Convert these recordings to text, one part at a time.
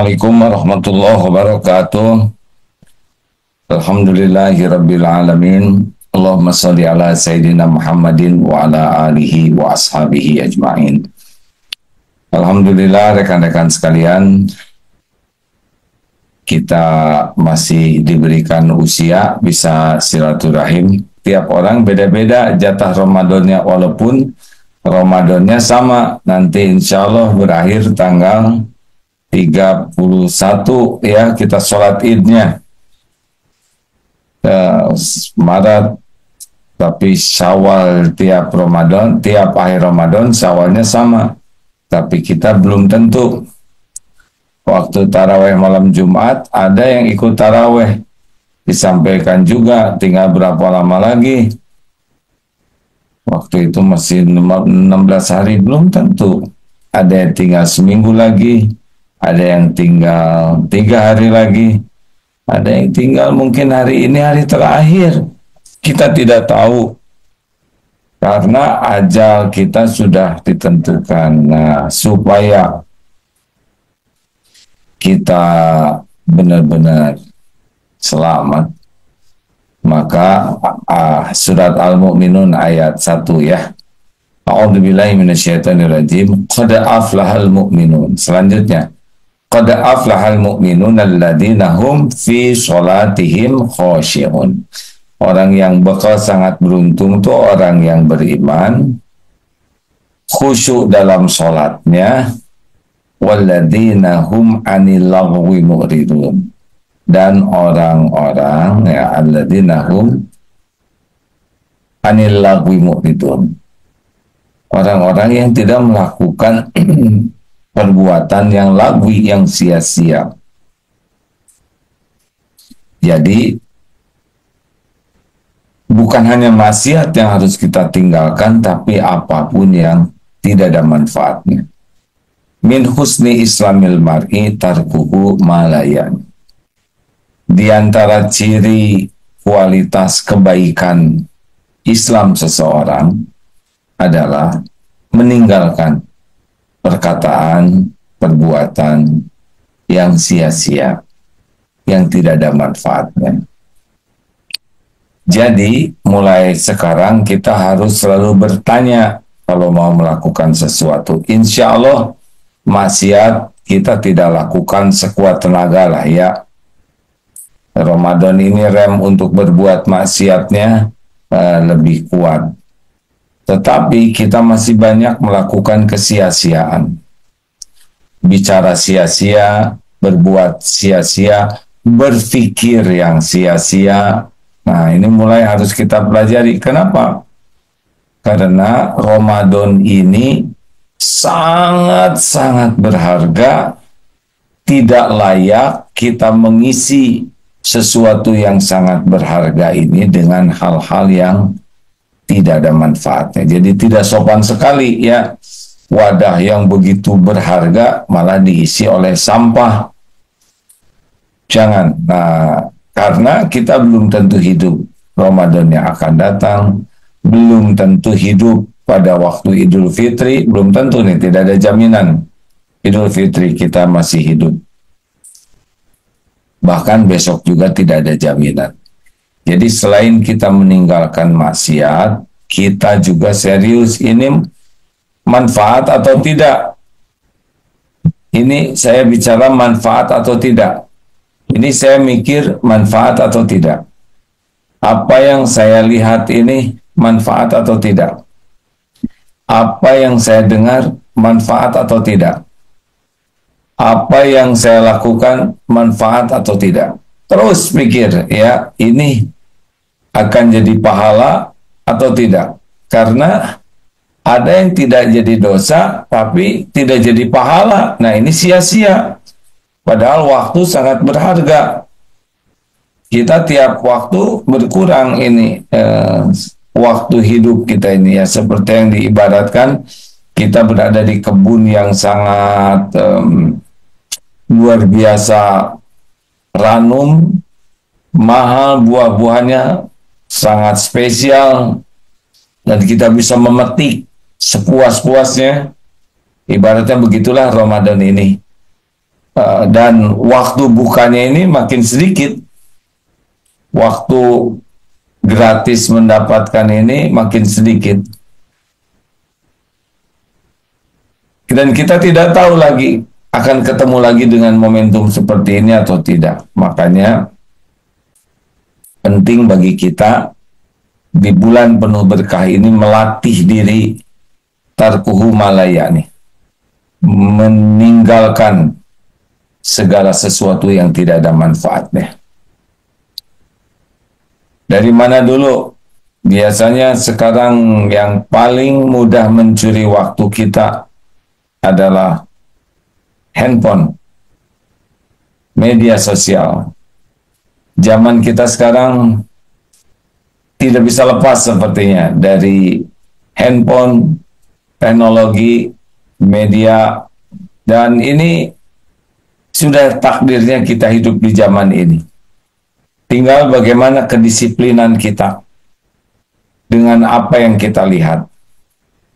Assalamualaikum warahmatullahi wabarakatuh. Alhamdulillahirabbil alamin. Allahumma shalli ala sayyidina Muhammadin wa ala alihi wa ashabihi ajmain. Alhamdulillah rekan-rekan sekalian, kita masih diberikan usia bisa silaturahim. Tiap orang beda-beda jatah Ramadannya, walaupun Ramadannya sama. Nanti insya Allah berakhir tanggal 31 ya, kita sholat idnya Maret, tapi Syawal tiap Ramadan, tiap akhir Ramadan Syawalnya sama, tapi kita belum tentu. Waktu taraweh malam Jumat ada yang ikut taraweh, disampaikan juga tinggal berapa lama lagi. Waktu itu masih 16 hari, belum tentu. Ada yang tinggal seminggu lagi, ada yang tinggal 3 hari lagi, ada yang tinggal mungkin hari ini hari terakhir. Kita tidak tahu, karena ajal kita sudah ditentukan. Nah, supaya kita benar-benar selamat, maka surat Al-Mu'minun ayat 1 ya. A'udzubillahi minasyaitonirrajim. Qad aflahal mu'minun. Selanjutnya, qad aflahal mu'minun alladzina hum fi sholatihim khosyi'un. Orang yang bakal sangat beruntung tuh orang yang beriman, khusyuk dalam sholatnya, walladzina hum anil lagwi mu'ridun. Dan orang-orang ya alladzina hum anil lagwi mu'ridun. Orang-orang yang tidak melakukan perbuatan yang lagwi, yang sia-sia. Jadi bukan hanya maksiat yang harus kita tinggalkan, tapi apapun yang tidak ada manfaatnya. Min husni islamil mar'i tarkuhu malayan. Di antara ciri kualitas kebaikan Islam seseorang adalah meninggalkan perkataan, perbuatan yang sia-sia, yang tidak ada manfaatnya. Jadi, mulai sekarang kita harus selalu bertanya kalau mau melakukan sesuatu. Insya Allah, maksiat kita tidak lakukan sekuat tenaga lah ya. Ramadan ini rem untuk berbuat maksiatnya lebih kuat. Tetapi kita masih banyak melakukan kesia-siaan. Bicara sia-sia, berbuat sia-sia, berpikir yang sia-sia. Nah, ini mulai harus kita pelajari. Kenapa? Karena Ramadan ini sangat-sangat berharga. Tidak layak kita mengisi sesuatu yang sangat berharga ini dengan hal-hal yang tidak ada manfaatnya. Jadi tidak sopan sekali ya, wadah yang begitu berharga malah diisi oleh sampah. Jangan. Nah, karena kita belum tentu hidup Ramadan yang akan datang, belum tentu hidup pada waktu Idul Fitri, belum tentu nih, tidak ada jaminan Idul Fitri kita masih hidup. Bahkan besok juga tidak ada jaminan. Jadi selain kita meninggalkan maksiat, kita juga serius ini manfaat atau tidak. Ini saya bicara manfaat atau tidak. Ini saya mikir manfaat atau tidak. Apa yang saya lihat ini manfaat atau tidak. Apa yang saya dengar manfaat atau tidak. Apa yang saya lakukan manfaat atau tidak. Terus mikir ya, ini akan jadi pahala atau tidak. Karena ada yang tidak jadi dosa tapi tidak jadi pahala. Nah, ini sia-sia. Padahal waktu sangat berharga. Kita tiap waktu berkurang ini waktu hidup kita ini ya, seperti yang diibaratkan kita berada di kebun yang sangat luar biasa ranum, mahal, buah-buahnya sangat spesial, dan kita bisa memetik sepuas-puasnya. Ibaratnya begitulah Ramadan ini. dan waktu bukanya ini makin sedikit, waktu gratis mendapatkan ini makin sedikit, dan kita tidak tahu lagi akan ketemu lagi dengan momentum seperti ini atau tidak. Makanya penting bagi kita di bulan penuh berkah ini melatih diri tarkuhu malayani, meninggalkan segala sesuatu yang tidak ada manfaatnya. Dari mana dulu? Biasanya sekarang yang paling mudah mencuri waktu kita adalah handphone, media sosial. Zaman kita sekarang tidak bisa lepas sepertinya dari handphone, teknologi, media, dan ini sudah takdirnya kita hidup di zaman ini. Tinggal bagaimana kedisiplinan kita dengan apa yang kita lihat.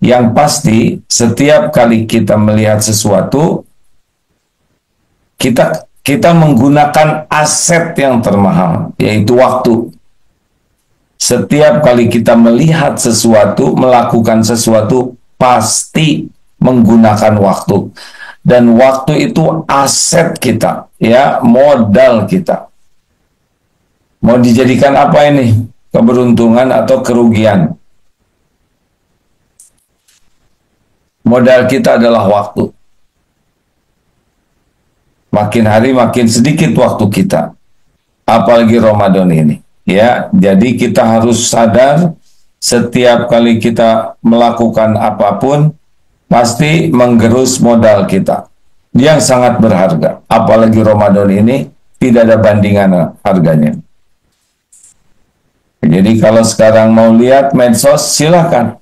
Yang pasti, setiap kali kita melihat sesuatu, kita menggunakan aset yang termahal, yaitu waktu. Setiap kali kita melihat sesuatu, melakukan sesuatu, pasti menggunakan waktu. Dan waktu itu aset kita, ya, modal kita. Mau dijadikan apa ini? Keberuntungan atau kerugian? Modal kita adalah waktu. Makin hari makin sedikit waktu kita. Apalagi Ramadan ini. Ya, jadi kita harus sadar setiap kali kita melakukan apapun pasti menggerus modal kita yang sangat berharga. Apalagi Ramadan ini tidak ada bandingan harganya. Jadi kalau sekarang mau lihat medsos, silakan.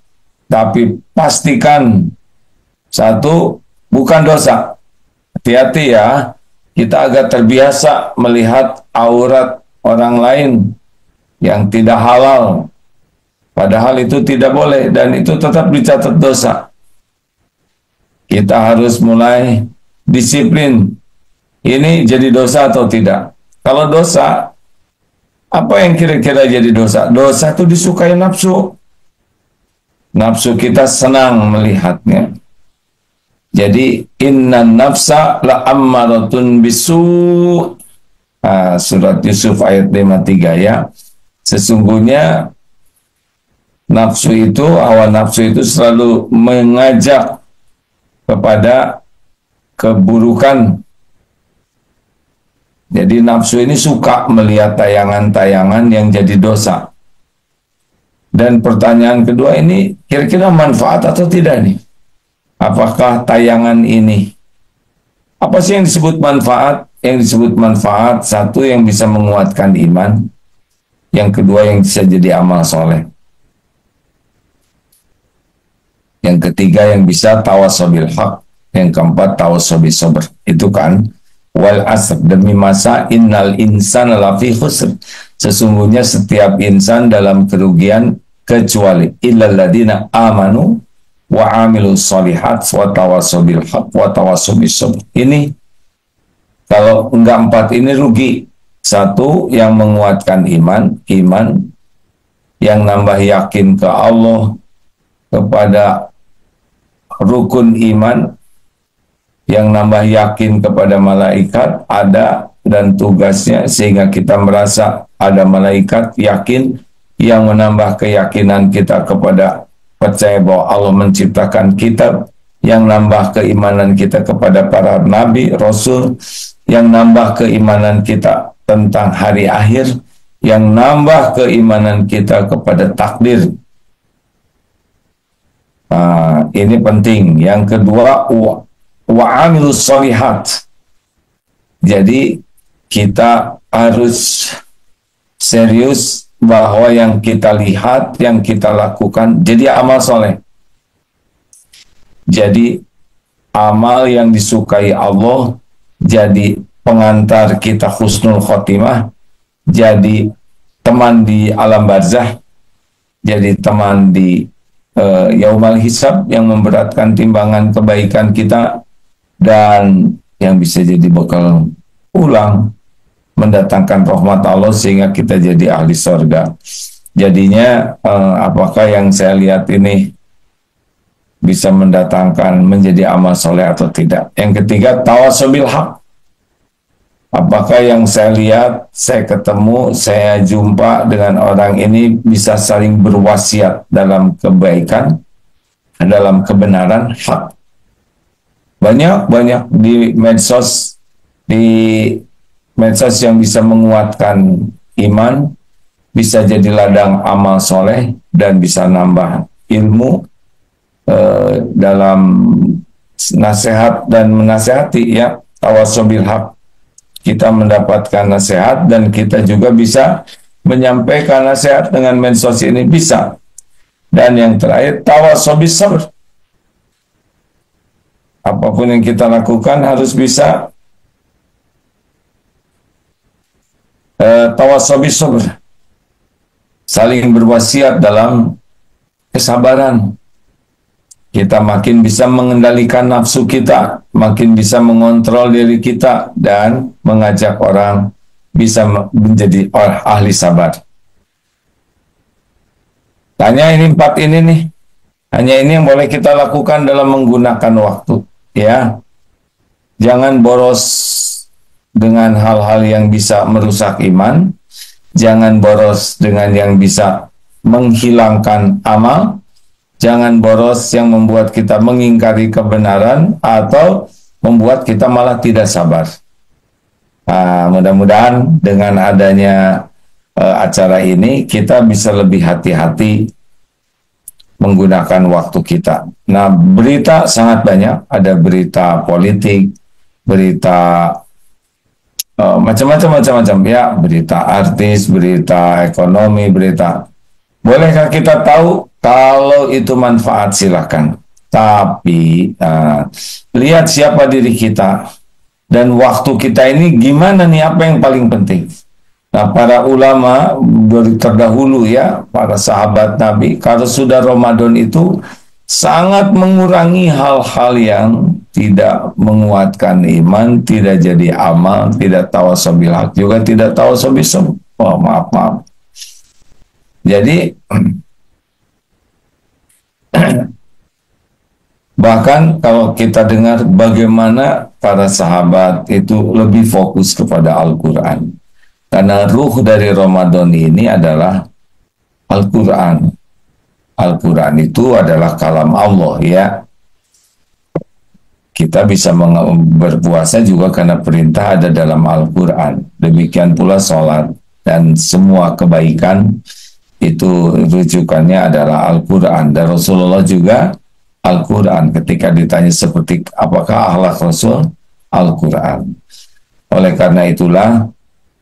Tapi pastikan, satu, bukan dosa. Hati-hati ya, kita agak terbiasa melihat aurat orang lain yang tidak halal. Padahal itu tidak boleh, dan itu tetap dicatat dosa. Kita harus mulai disiplin. Ini jadi dosa atau tidak? Kalau dosa, apa yang kira-kira jadi dosa? Dosa itu disukai nafsu. Nafsu kita senang melihatnya. Jadi inna nafsa la ammaratun bisu. Surat Yusuf ayat 53 ya. Sesungguhnya nafsu itu, hawa nafsu itu selalu mengajak kepada keburukan. Jadi nafsu ini suka melihat tayangan-tayangan yang jadi dosa. Dan pertanyaan kedua ini, kira-kira manfaat atau tidak nih? Apakah tayangan ini? Apa sih yang disebut manfaat? Yang disebut manfaat, satu yang bisa menguatkan iman. Yang kedua yang bisa jadi amal soleh. Yang ketiga yang bisa tawasobil haq. Yang keempat tawasobil sober. Itu kan wal asr, demi masa innal insana lafi khusr, sesungguhnya setiap insan dalam kerugian kecuali illal ladina amanu wa amilus solihat wa tawasobil haq wa tawasobil sabr. Ini kalau enggak empat ini rugi. Satu, yang menguatkan iman yang nambah yakin ke Allah, kepada rukun iman, yang nambah yakin kepada malaikat ada dan tugasnya, sehingga kita merasa ada malaikat, yakin, yang menambah keyakinan kita kepada percaya bahwa Allah menciptakan kitab, yang nambah keimanan kita kepada para nabi, rasul, yang nambah keimanan kita tentang hari akhir, yang nambah keimanan kita kepada takdir. Ini penting. Yang kedua, wa amilus solihat. Jadi kita harus serius bahwa yang kita lihat, yang kita lakukan jadi amal soleh. Jadi amal yang disukai Allah, jadi pengantar kita husnul khotimah, jadi teman di alam barzah, jadi teman di yaumal hisab yang memberatkan timbangan kebaikan kita, dan yang bisa jadi bekal pulang, mendatangkan rahmat Allah sehingga kita jadi ahli surga. Jadinya apakah yang saya lihat ini bisa mendatangkan menjadi amal soleh atau tidak. Yang ketiga, tawasobil haq. Apakah yang saya lihat, saya ketemu, saya jumpa dengan orang ini bisa saling berwasiat dalam kebaikan, dalam kebenaran hak. Banyak di medsos yang bisa menguatkan iman, bisa jadi ladang amal soleh dan bisa nambah ilmu dalam nasihat dan menasihati, ya, tawasobil haq. Kita mendapatkan nasihat dan kita juga bisa menyampaikan nasihat dengan medsos ini, bisa. Dan yang terakhir, tawasobis sabr. Apapun yang kita lakukan harus bisa tawasobis sabr, saling berwasiat dalam kesabaran. Kita makin bisa mengendalikan nafsu kita, makin bisa mengontrol diri kita, dan mengajak orang bisa menjadi ahli sabar. Tanya ini 4 ini nih, hanya ini yang boleh kita lakukan dalam menggunakan waktu, ya. Jangan boros dengan hal-hal yang bisa merusak iman, jangan boros dengan yang bisa menghilangkan amal, jangan boros yang membuat kita mengingkari kebenaran atau membuat kita malah tidak sabar. Mudah-mudahan dengan adanya acara ini kita bisa lebih hati-hati menggunakan waktu kita. Nah, berita sangat banyak, ada berita politik, berita macam-macam ya, berita artis, berita ekonomi, berita. Bolehkah kita tahu? Kalau itu manfaat silakan, tapi lihat siapa diri kita dan waktu kita ini gimana nih, apa yang paling penting. Nah, para ulama dari terdahulu, ya, para sahabat Nabi, kalau sudah Ramadan itu sangat mengurangi hal-hal yang tidak menguatkan iman, tidak jadi amal, tidak tawasobil haq, juga tidak tawasobil sabr. Oh, maaf. Jadi bahkan kalau kita dengar bagaimana para sahabat itu lebih fokus kepada Al-Quran, karena ruh dari Ramadan ini adalah Al-Quran. Al-Quran itu adalah kalam Allah, ya. Kita bisa berpuasa juga karena perintah ada dalam Al-Quran. Demikian pula sholat dan semua kebaikan itu rujukannya adalah Al-Quran. Dan Rasulullah juga Al-Quran. Ketika ditanya seperti apakah akhlak Rasul, Al-Quran. Oleh karena itulah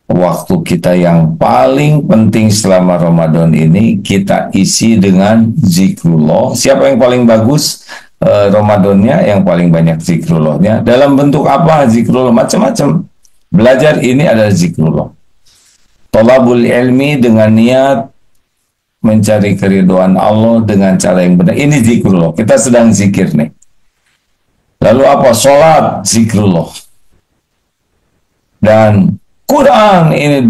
waktu kita yang paling penting selama Ramadan ini kita isi dengan zikrullah. Siapa yang paling bagus Ramadannya? Yang paling banyak zikrullahnya. Dalam bentuk apa zikrullah? Macam-macam. Belajar ini adalah zikrullah. Thalabul ilmi dengan niat mencari keriduan Allah dengan cara yang benar. Ini zikrullah. Kita sedang zikir nih. Lalu apa? Sholat, zikrullah. Dan Quran ini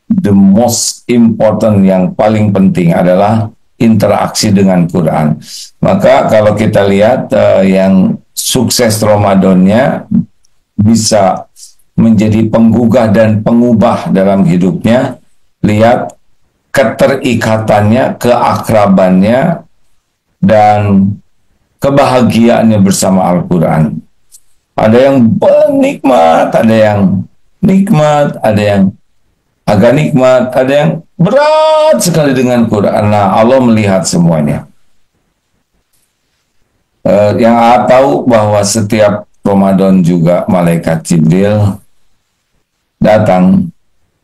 the most important, yang paling penting adalah interaksi dengan Quran. Maka kalau kita lihat yang sukses Ramadannya bisa menjadi penggugah dan pengubah dalam hidupnya, lihat keterikatannya, keakrabannya, dan kebahagiaannya bersama Al-Quran. Ada yang nikmat, ada yang nikmat, ada yang agak nikmat, ada yang berat sekali dengan Quran. Nah, Allah melihat semuanya. Yang tahu bahwa setiap Ramadan juga malaikat Jibril datang,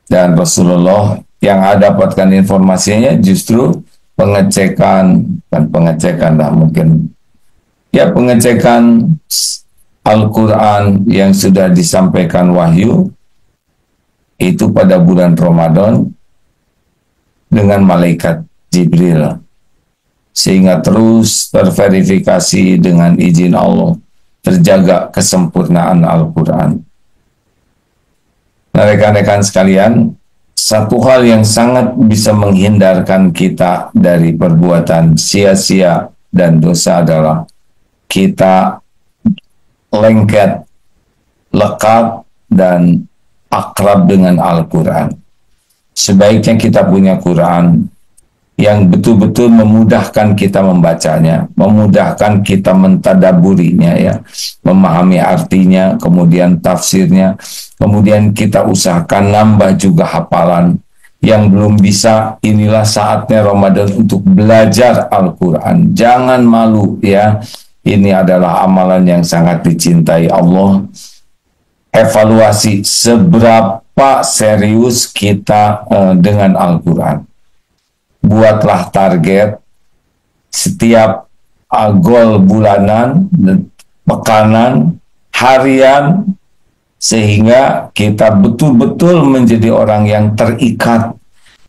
dan Rasulullah yang dapatkan informasinya justru pengecekan lah mungkin, ya, pengecekan Al-Quran yang sudah disampaikan wahyu itu pada bulan Ramadan dengan malaikat Jibril, sehingga terus terverifikasi dengan izin Allah. terjaga kesempurnaan Al-Quran. Nah, rekan-rekan sekalian, satu hal yang sangat bisa menghindarkan kita dari perbuatan sia-sia dan dosa adalah kita lengket, lekat, dan akrab dengan Al-Quran. Sebaiknya kita punya Quran yang betul-betul memudahkan kita membacanya, memudahkan kita mentadaburinya, ya, memahami artinya, kemudian tafsirnya, kemudian kita usahakan nambah juga hafalan. Yang belum bisa, inilah saatnya Ramadan untuk belajar Al-Quran. Jangan malu, ya. Ini adalah amalan yang sangat dicintai Allah. Evaluasi seberapa serius kita dengan Al-Quran. Buatlah target setiap goal bulanan, pekanan, harian, sehingga kita betul-betul menjadi orang yang terikat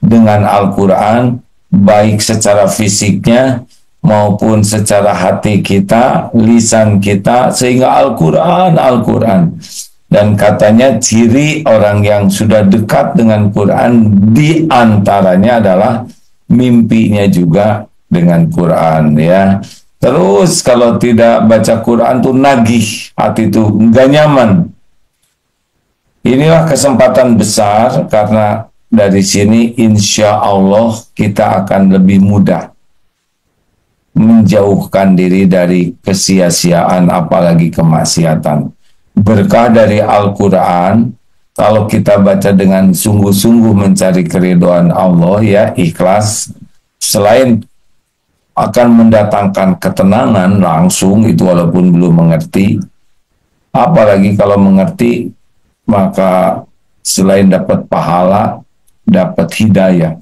dengan Al-Quran, baik secara fisiknya maupun secara hati kita, lisan kita, sehingga Al-Quran. Dan katanya ciri orang yang sudah dekat dengan Quran di antaranya adalah mimpinya juga dengan Quran, ya. Terus kalau tidak baca Quran tuh nagih, hati itu nggak nyaman. Inilah kesempatan besar, karena dari sini insya Allah kita akan lebih mudah menjauhkan diri dari kesia-siaan, apalagi kemaksiatan. Berkah dari Al-Quran, kalau kita baca dengan sungguh-sungguh mencari keridhaan Allah, ya, ikhlas, selain akan mendatangkan ketenangan langsung, itu walaupun belum mengerti, apalagi kalau mengerti, maka selain dapat pahala, dapat hidayah.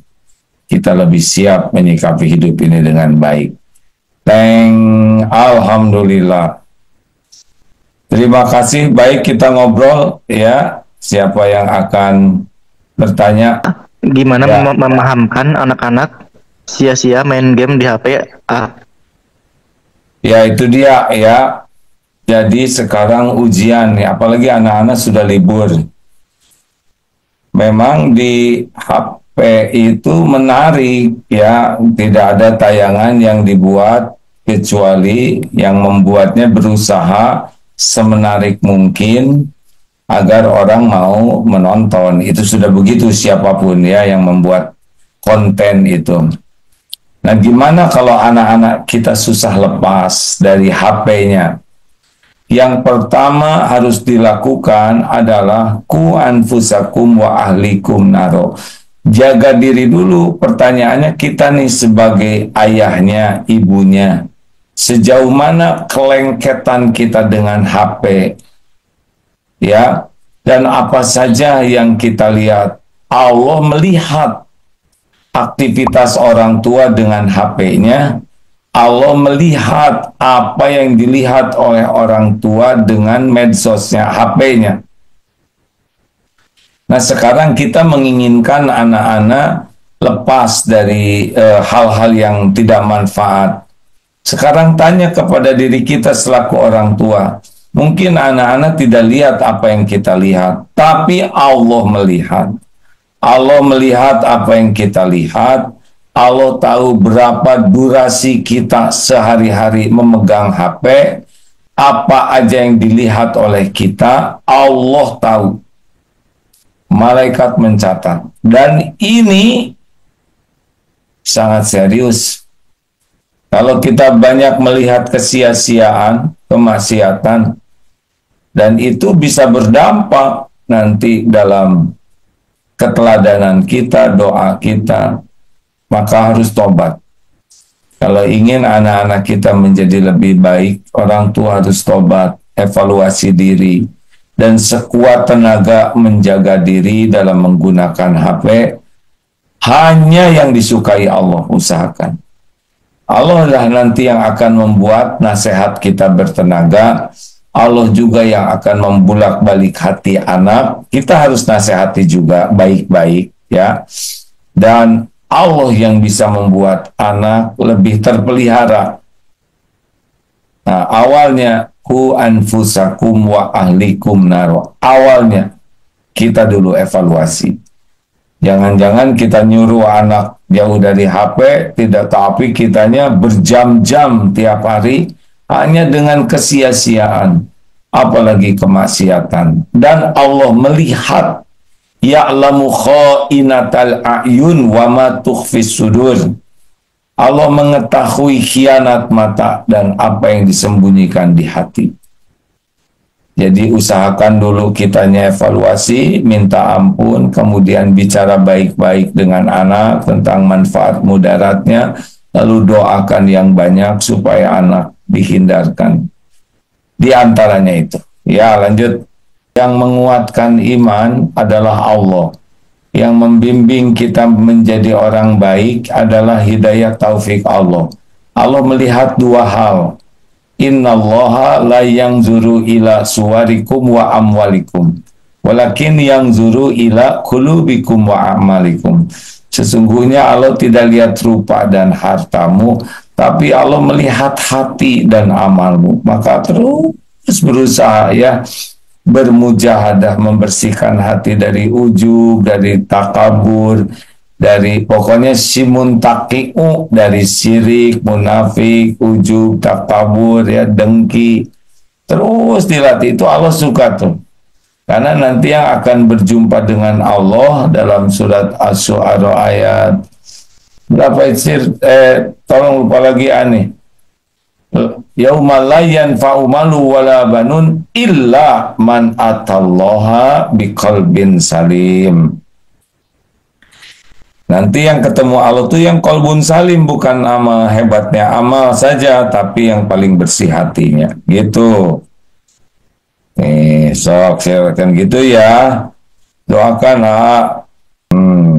Kita lebih siap menyikapi hidup ini dengan baik. Alhamdulillah. Terima kasih, baik kita ngobrol, ya. Siapa yang akan bertanya? Gimana memahamkan anak-anak sia-sia main game di HP? Ya itu dia, ya. Jadi sekarang ujian, ya, apalagi anak-anak sudah libur. Memang di HP itu menarik, ya. Tidak ada tayangan yang dibuat kecuali yang membuatnya berusaha semenarik mungkin agar orang mau menonton. Itu sudah begitu siapapun, ya, yang membuat konten itu. Nah, gimana kalau anak-anak kita susah lepas dari HP-nya? Yang pertama harus dilakukan adalah ku anfusakum wa ahlikum naro. Jaga diri dulu. Pertanyaannya, kita nih sebagai ayahnya, ibunya, sejauh mana kelengketan kita dengan HP, ya, dan apa saja yang kita lihat. Allah melihat aktivitas orang tua dengan HP-nya. Allah melihat apa yang dilihat oleh orang tua dengan medsosnya, HP-nya. Nah, sekarang kita menginginkan anak-anak lepas dari hal-hal yang tidak manfaat. Sekarang tanya kepada diri kita selaku orang tua. Mungkin anak-anak tidak lihat apa yang kita lihat, tapi Allah melihat. Allah melihat apa yang kita lihat. Allah tahu berapa durasi kita sehari-hari memegang HP, apa aja yang dilihat oleh kita, Allah tahu. Malaikat mencatat. Dan ini sangat serius. Kalau kita banyak melihat kesia-siaan, kemaksiatan, dan itu bisa berdampak nanti dalam keteladanan kita, doa kita, maka harus tobat. Kalau ingin anak-anak kita menjadi lebih baik, orang tua harus tobat, evaluasi diri, dan sekuat tenaga menjaga diri dalam menggunakan HP. Hanya yang disukai Allah usahakan. Allah lah nanti yang akan membuat nasihat kita bertenaga. Allah juga yang akan membulak-balik hati anak. Kita harus nasihati juga baik-baik, ya. Dan Allah yang bisa membuat anak lebih terpelihara. Nah, awalnya ku anfusakum wa ahlikum naro. Awalnya kita dulu evaluasi. Jangan-jangan kita nyuruh anak jauh dari HP, tidak, tapi kitanya berjam-jam tiap hari hanya dengan kesia-siaan, apalagi kemaksiatan. Dan Allah melihat, ya'lamu kha'inatal a'yun wa ma tukhfis sudur. Allah mengetahui khianat mata dan apa yang disembunyikan di hati. Jadi usahakan dulu kitanya evaluasi, minta ampun, kemudian bicara baik-baik dengan anak tentang manfaat mudaratnya, lalu doakan yang banyak supaya anak dihindarkan. Di antaranya itu. Ya, lanjut. Yang menguatkan iman adalah Allah. Yang membimbing kita menjadi orang baik adalah hidayah taufik Allah. Allah melihat dua hal. Innallaha la yanzuru ila suwarikum wa amwalikum walakin yanzuru ila qulubikum wa amalikum. Sesungguhnya Allah tidak lihat rupa dan hartamu, tapi Allah melihat hati dan amalmu. Maka terus berusaha ya, bermujahadah membersihkan hati dari ujub, dari takabur, dari pokoknya simun taqi'u, dari syirik, munafik, ujub, takabur, ya, dengki. Terus dilatih, itu Allah suka tuh. Karena nanti yang akan berjumpa dengan Allah dalam surat Asy-Syu'ara ayat berapa itu? Tolong lupa lagi aneh. Yauma la yanfa'u malu wala banun illa man atallaha biqalbin salim. Nanti yang ketemu Allah tuh yang qalbun salim, bukan amal hebatnya amal saja, tapi yang paling bersih hatinya. Gitu. Sok silakan gitu ya. Doakan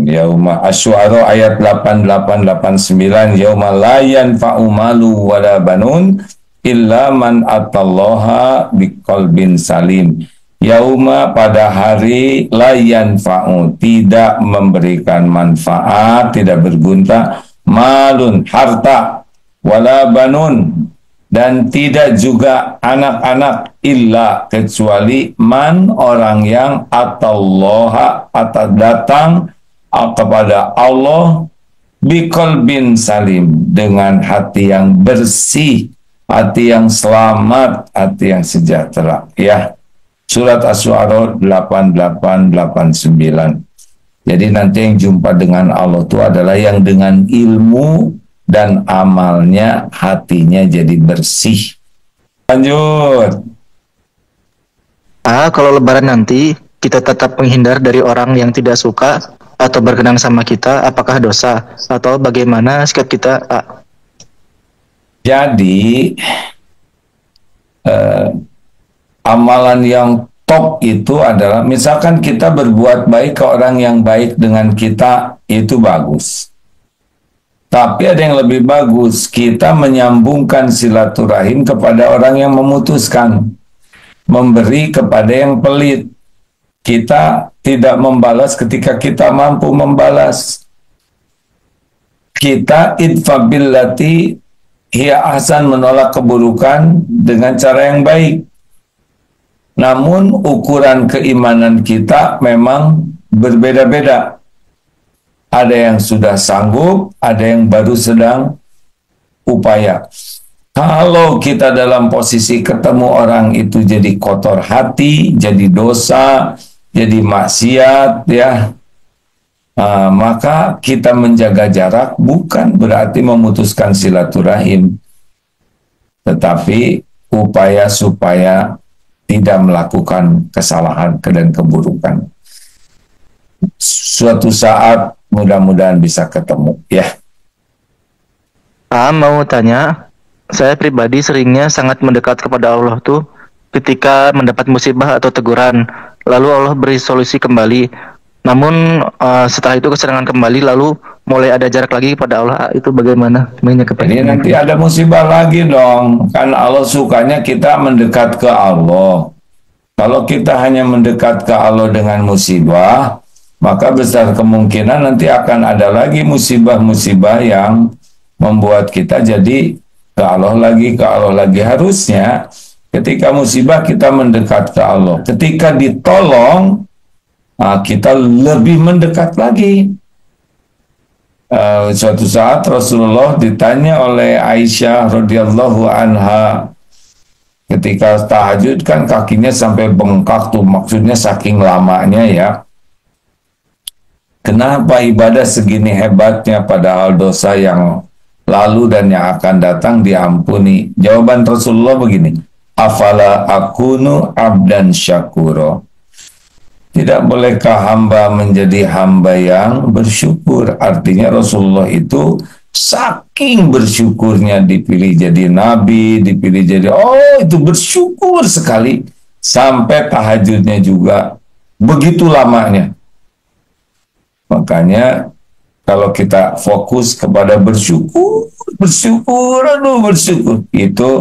Yauma Asy-Syu'ara ayat 8889, yauma la yanfa'u malu wala banun illa man atallaha biqalbin salim. Yauma, pada hari, la yanfa'u, tidak memberikan manfaat, tidak berguna, malun, harta, wala banun, dan tidak juga anak-anak, illa, kecuali man, orang yang atallaha, datang kepada Allah biqalbin salim, dengan hati yang bersih, hati yang selamat, hati yang sejahtera. Ya, surat Asy-Syu'ara 8889. Jadi nanti yang jumpa dengan Allah itu adalah yang dengan ilmu dan amalnya hatinya jadi bersih. Lanjut. Kalau lebaran nanti kita tetap menghindar dari orang yang tidak suka atau berkenan sama kita, apakah dosa atau bagaimana sikap kita? Jadi amalan yang top itu adalah misalkan kita berbuat baik ke orang yang baik dengan kita, itu bagus. Tapi ada yang lebih bagus, kita menyambungkan silaturahim kepada orang yang memutuskan, memberi kepada yang pelit. Kita tidak membalas ketika kita mampu membalas. Kita idfabillati hiya ahsan, menolak keburukan dengan cara yang baik. Namun ukuran keimanan kita memang berbeda-beda. Ada yang sudah sanggup, ada yang baru sedang upaya. Kalau kita dalam posisi ketemu orang itu jadi kotor hati, jadi dosa, jadi maksiat, ya, maka kita menjaga jarak bukan berarti memutuskan silaturahim, tetapi upaya supaya tidak melakukan kesalahan dan keburukan. Suatu saat mudah-mudahan bisa ketemu, ya. Mau tanya, saya pribadi seringnya sangat mendekat kepada Allah tuh ketika mendapat musibah atau teguran, lalu Allah beri solusi kembali. Namun setelah itu kesenangan kembali, lalu mulai ada jarak lagi kepada Allah. Itu bagaimana? Ini nanti ada musibah lagi dong. Kan Allah sukanya kita mendekat ke Allah. Kalau kita hanya mendekat ke Allah dengan musibah, maka besar kemungkinan nanti akan ada lagi musibah-musibah yang membuat kita jadi ke Allah lagi, ke Allah lagi. Harusnya Ketika musibah kita mendekat ke Allah. Ketika ditolong kita lebih mendekat lagi. Suatu saat Rasulullah ditanya oleh Aisyah radhiyallahu anha, ketika tahajud kan kakinya sampai bengkak tuh, maksudnya saking lamanya ya. Kenapa ibadah segini hebatnya padahal dosa yang lalu dan yang akan datang diampuni? Jawaban Rasulullah begini, afala akunu abdan syakuro. Tidak bolehkah hamba menjadi hamba yang bersyukur? Artinya Rasulullah itu saking bersyukurnya dipilih jadi nabi, dipilih jadi, itu bersyukur sekali. Sampai tahajudnya juga begitu lamanya. Makanya kalau kita fokus kepada bersyukur, bersyukur, itu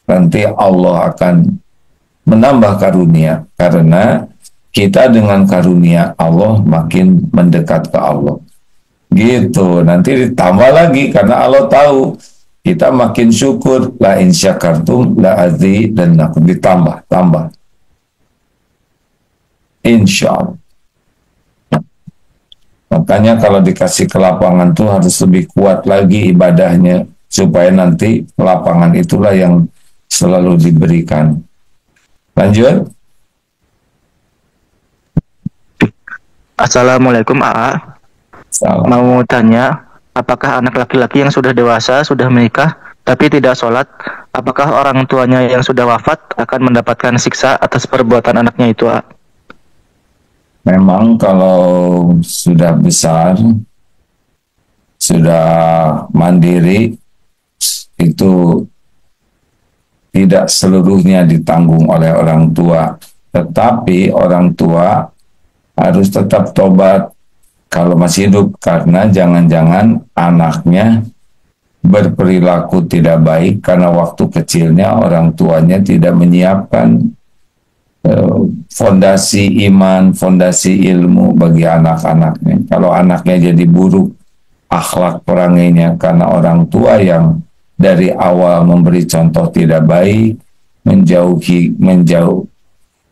nanti Allah akan menambah karunia. Karena kita dengan karunia Allah makin mendekat ke Allah. Gitu, nanti ditambah lagi karena Allah tahu kita makin syukur, la in syakartum la azi, dan aku ditambah. Insya Allah. Makanya kalau dikasih kelapangan tuh harus lebih kuat lagi ibadahnya supaya nanti kelapangan itulah yang selalu diberikan. Lanjut. Assalamualaikum AA. Salam. Mau tanya, apakah anak laki-laki yang sudah dewasa, sudah menikah, tapi tidak sholat, apakah orang tuanya yang sudah wafat akan mendapatkan siksa atas perbuatan anaknya itu, AA? Memang kalau sudah besar, sudah mandiri, itu tidak seluruhnya ditanggung oleh orang tua. Tetapi orang tua harus tetap tobat kalau masih hidup, karena jangan-jangan anaknya berperilaku tidak baik karena waktu kecilnya orang tuanya tidak menyiapkan fondasi iman, fondasi ilmu bagi anak-anaknya. Kalau anaknya jadi buruk akhlak perangainya karena orang tua yang dari awal memberi contoh tidak baik, menjauh,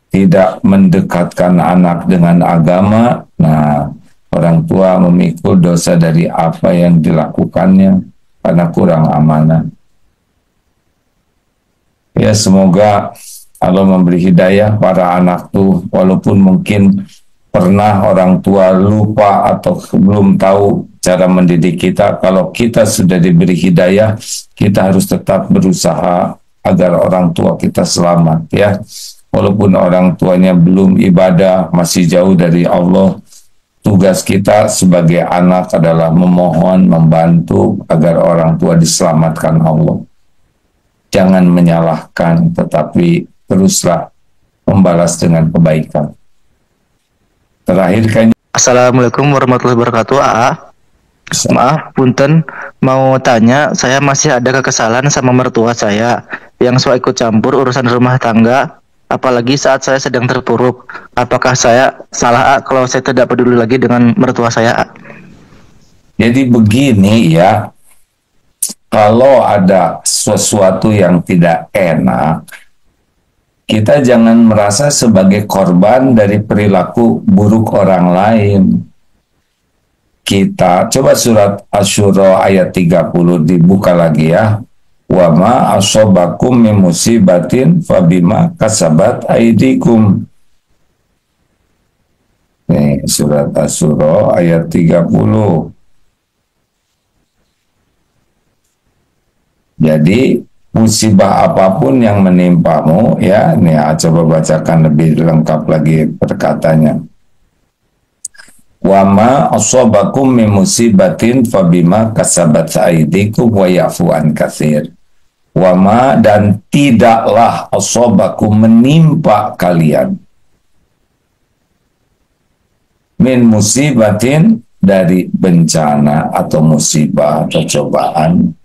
tidak mendekatkan anak dengan agama, nah orang tua memikul dosa dari apa yang dilakukannya karena kurang amanah. Ya, semoga Allah memberi hidayah para anak tuh, walaupun mungkin pernah orang tua lupa atau belum tahu cara mendidik kita. Kalau kita sudah diberi hidayah, kita harus tetap berusaha agar orang tua kita selamat ya. Walaupun orang tuanya belum ibadah, masih jauh dari Allah, tugas kita sebagai anak adalah memohon, membantu agar orang tua diselamatkan Allah. Jangan menyalahkan, tetapi teruslah membalas dengan kebaikan. Terakhir kan. Assalamualaikum warahmatullahi wabarakatuh, AA. Maaf, punten, mau tanya, saya masih ada kekesalan sama mertua saya yang suka ikut campur urusan rumah tangga, apalagi saat saya sedang terpuruk. Apakah saya salah, A, kalau saya tidak peduli lagi dengan mertua saya, A? Jadi begini ya, kalau ada sesuatu yang tidak enak, kita jangan merasa sebagai korban dari perilaku buruk orang lain. Kita coba surat Asy-Syura ayat 30 dibuka lagi ya. Wa ma asobakum min musibatin fabima kasabat aidikum. Nih, surat Asy-Syura ayat 30. Jadi musibah apapun yang menimpamu ya, nih coba bacakan lebih lengkap lagi perkataannya. Wa ma asobakum min musibatin fabima kasabat aidikum wa ya'fu an katsir. Wama, dan tidaklah asobakum menimpa kalian min musibatin, dari bencana atau musibah atau cobaan,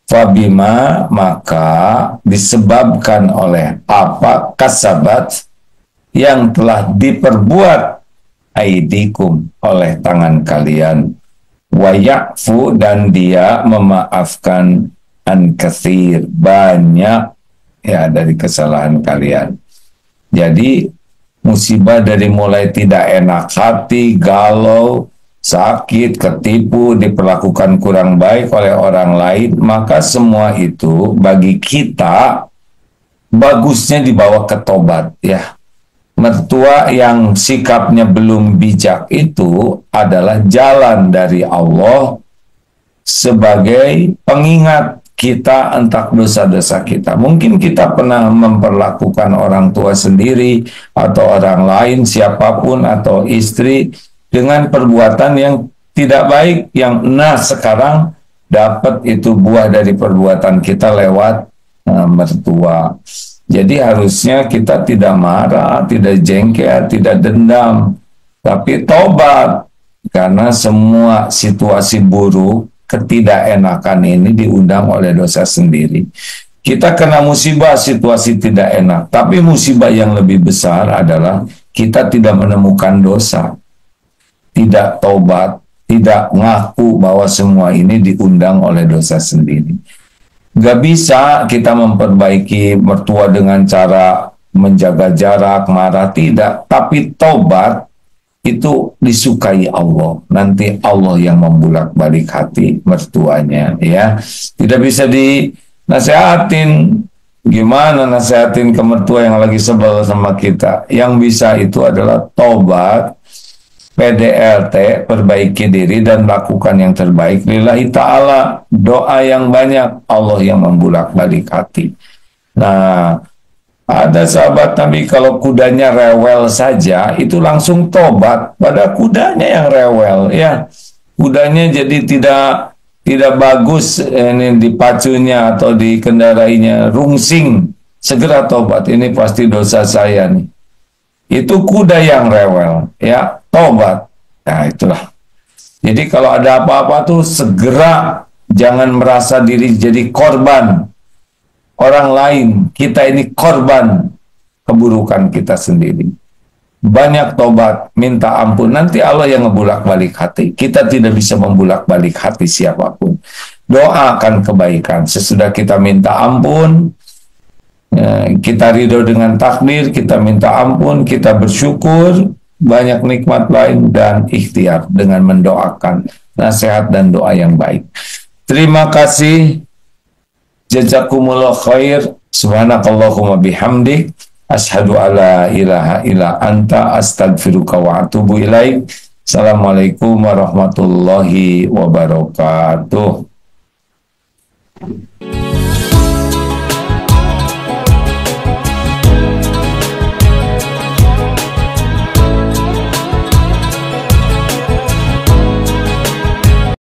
fabima, maka disebabkan oleh apa, kasabat, yang telah diperbuat, aidikum, oleh tangan kalian, wa ya'fu, dan dia memaafkan an katsir, banyak ya dari kesalahan kalian. Jadi musibah dari mulai tidak enak hati, galau, sakit, ketipu, diperlakukan kurang baik oleh orang lain, maka semua itu bagi kita bagusnya dibawa ke tobat ya. Mertua yang sikapnya belum bijak itu adalah jalan dari Allah sebagai pengingat kita entah dosa-dosa kita. Mungkin kita pernah memperlakukan orang tua sendiri atau orang lain, siapapun, atau istri dengan perbuatan yang tidak baik, yang sekarang dapat itu buah dari perbuatan kita lewat mertua. Jadi harusnya kita tidak marah, tidak jengkel, tidak dendam, tapi tobat, karena semua situasi buruk, ketidakenakan ini diundang oleh dosa sendiri. Kita kena musibah, situasi tidak enak, tapi musibah yang lebih besar adalah kita tidak menemukan dosa, tidak tobat, tidak ngaku bahwa semua ini diundang oleh dosa sendiri. Gak bisa kita memperbaiki mertua dengan cara menjaga jarak, marah, tidak, tapi tobat itu disukai Allah. Nanti Allah yang membulak-balik hati mertuanya, ya. Tidak bisa dinasehatin. Gimana nasehatin ke mertua yang lagi sebel sama kita? Yang bisa itu adalah tobat, PDLT, perbaiki diri dan lakukan yang terbaik lillahi ta'ala. Doa yang banyak, Allah yang membulak-balik hati. Nah, ada sahabat Nabi kalau kudanya rewel saja itu langsung tobat pada kudanya yang rewel, ya. Kudanya jadi tidak bagus ini dipacunya atau dikendarainya, rungsing, segera tobat. Ini pasti dosa saya nih. Itu kuda yang rewel, ya, tobat. Nah, itulah. Jadi kalau ada apa-apa tuh segera, jangan merasa diri jadi korban orang lain. Kita ini korban keburukan kita sendiri. Banyak tobat, minta ampun. Nanti Allah yang ngebulak-balik hati. Kita tidak bisa membulak-balik hati siapapun. Doakan kebaikan. Sesudah kita minta ampun, kita ridho dengan takdir, kita minta ampun, kita bersyukur, banyak nikmat lain, dan ikhtiar dengan mendoakan nasihat dan doa yang baik. Terima kasih. Jazakumullah khair. Subhanakallahumma bihamdik, asyhadu alla ilaha illa anta, astaghfiruka wa atubu ilaik. Assalamualaikum warahmatullahi wabarakatuh.